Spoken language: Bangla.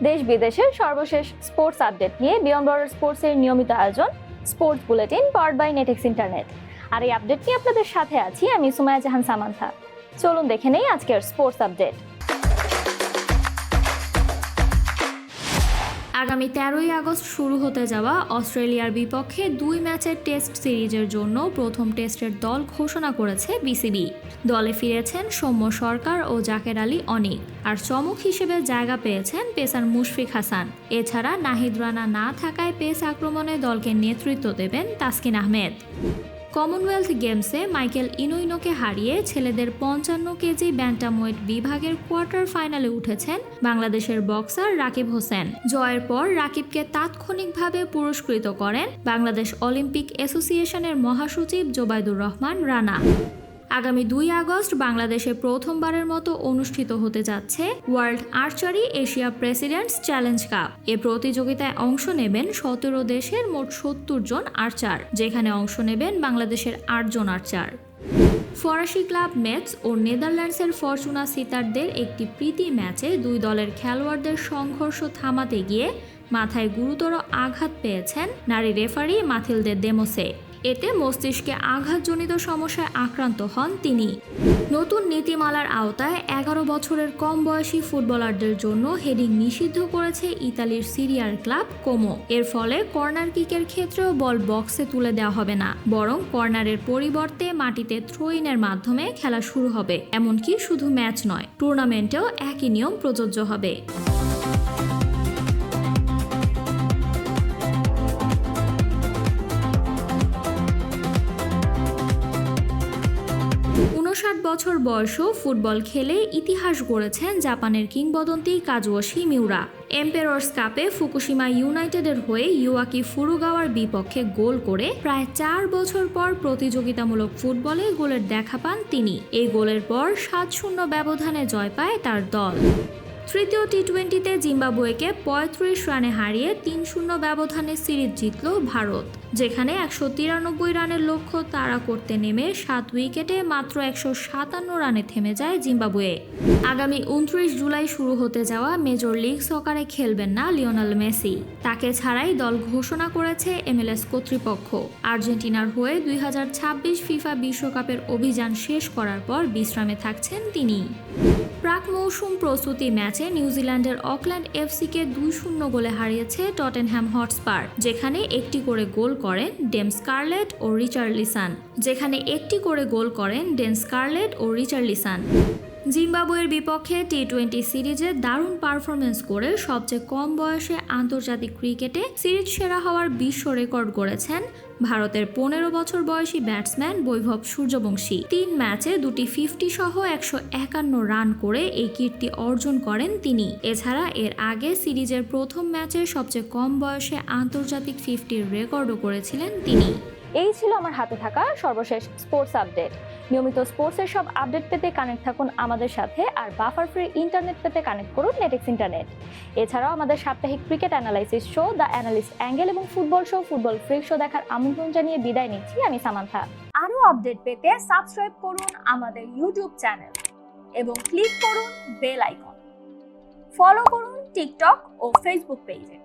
দেশ বিদেশের সর্বশেষ স্পোর্টস আপডেট নিয়ে বিয়ন্ড বর্ডার স্পোর্টসের নিয়মিত আয়োজন sports bulletin powered by Netex internet. আর এই আপডেট নিয়ে আপনাদের সাথে আছি আমি সুমাইয়া জাহান সামান্থা। চলুন দেখে নেই আজকের স্পোর্টস আপডেট। আগামী 13ই আগস্ট শুরু হতে যাওয়া অস্ট্রেলিয়ার বিপক্ষে 2 ম্যাচের টেস্ট সিরিজের জন্য প্রথম টেস্টের দল ঘোষণা করেছে বিসিবি। দলে ফিরেছেন সৌম্য সরকার ও জাকের আলী অনিক, আর চমক হিসেবে জায়গা পেয়েছেন পেসার মুশফিক হাসান। এছাড়া নাহিদ রানা না থাকায় পেস আক্রমণে দলকে নেতৃত্ব দেবেন তাসকিন আহমেদ। কমনওয়েলথ গেমসে মাইকেল ইনোইনোকে হারিয়ে ছেলেদের 55 কেজি ব্যান্টামওয়েট বিভাগের কোয়ার্টার ফাইনালে উঠেছেন বাংলাদেশের বক্সার রাকিব হোসেন। জয়ের পর রাকিবকে তাৎক্ষণিকভাবে পুরস্কৃত করেন বাংলাদেশ অলিম্পিক অ্যাসোসিয়েশনের মহাসচিব জোবাইদুর রহমান রানা। আগামী 2 আগস্ট বাংলাদেশে প্রথমবারের মতো অনুষ্ঠিত হতে যাচ্ছে world archery Asia presidents challenge cup. এ প্রতিযোগিতায় অংশ নেবেন 17 দেশের মোট 70 জন আর্চার, যেখানে অংশ নেবেন বাংলাদেশের 8 জন আর্চার। ফরাসি ক্লাব মেটস ও নেদারল্যান্ডসের ফরচুনা সিতারদের একটি প্রীতি ম্যাচে দুই দলের খেলোয়াড়দের সংঘর্ষ থামাতে গিয়ে মাথায় গুরুতর আঘাত পেয়েছেন নারী রেফারি মাথিলদে দেমোসে। এতে মস্তিষ্কে আঘাতজনিত সমস্যায় আক্রান্ত হন তিনি। নতুন নীতিমালার আওতায় 11 বছরের কম বয়সী ফুটবলারদের জন্য হেডিং নিষিদ্ধ করেছে ইতালির সিরিয়ার ক্লাব কোমো। এর ফলে কর্নার কিকের ক্ষেত্রেও বল বক্সে তুলে দেওয়া হবে না, বরং কর্নারের পরিবর্তে মাটিতে থ্রো-ইনের মাধ্যমে খেলা শুরু হবে। এমনকি শুধু ম্যাচ নয়, টুর্নামেন্টেও একই নিয়ম প্রযোজ্য হবে। 59 বছর বয়সেও ফুটবল খেলে ইতিহাস গড়েছেন জাপানের কিংবদন্তি কাজুয়োশি মিউরা। এম্পেরর্স কাপে ফুকুশিমা ইউনাইটেডের হয়ে ইউয়াকি ফুরুগাওয়ার বিপক্ষে গোল করে প্রায় 4 বছর পর প্রতিযোগিতামূলক ফুটবলে গোলের দেখা পান তিনি। এই গোলের পর 7-0 ব্যবধানে জয় পায় তার দল। তৃতীয় টি-20তে জিম্বাবুয়েকে 35 রানে হারিয়ে 3-0 ব্যবধানে সিরিজ জিতল ভারত, যেখানে 193 রানের লক্ষ্য তাড়া করতে নেমে 7 উইকেটে মাত্র 157 রানে থেমে যায় জিম্বাবুয়ে। আগামী 29 জুলাই শুরু হতে যাওয়া মেজর লিগ সকারে খেলবেন না লিওনেল মেসি। তাকে ছাড়াই দল ঘোষণা করেছে MLS কর্তৃপক্ষ। আর্জেন্টিনার হয়ে 2026 ফিফা বিশ্বকাপের অভিযান শেষ করার পর বিশ্রামে থাকছেন তিনি। প্রাক মৌসুম প্রস্তুতি ম্যাচে নিউজিল্যান্ডের অকল্যান্ড এফসিকে 2-0 গোলে হারিয়েছে টটেনহ্যাম হটস্পার, যেখানে একটি করে গোল করেন ডেন স্কারলেট ও রিচার্লিসন। জিম্বাবুয়ের বিপক্ষে টি-20 সিরিজে দারুণ পারফরমেন্স করে সবচেয়ে কম বয়সে আন্তর্জাতিক ক্রিকেটে সিরিজ সেরা হওয়ার বিশ্ব রেকর্ড গড়েছেন ভারতের 15 বছর বয়সী ব্যাটসম্যান বৈভব সূর্যবংশী। 3 ম্যাচে 2টি 50 সহ 151 রান করে এই কীর্তি অর্জন করেন তিনি। এছাড়া এর আগে সিরিজের প্রথম ম্যাচে সবচেয়ে কম বয়সে আন্তর্জাতিক 50-র রেকর্ডও করেছিলেন তিনি। এই ছিল আমার হাতে থাকা সর্বশেষ স্পোর্টস আপডেট। নিয়মিত স্পোর্টসের সব আপডেট পেতে কানেক্ট থাকুন আমাদের সাথে, আর বাফার ফ্রি ইন্টারনেট পেতে কানেক্ট করুন নেটেক্স ইন্টারনেট। এছাড়াও আমাদের সাপ্তাহিক cricket analysis show the analyst angle এবং football show football freak show দেখার আমন্ত্রণ জানিয়ে বিদায় নিচ্ছি আমি সামান্থা। আরো আপডেট পেতে সাবস্ক্রাইব করুন আমাদের ইউটিউব চ্যানেল এবং ক্লিক করুন বেল আইকন। ফলো করুন টিকটক ও ফেসবুক পেজে।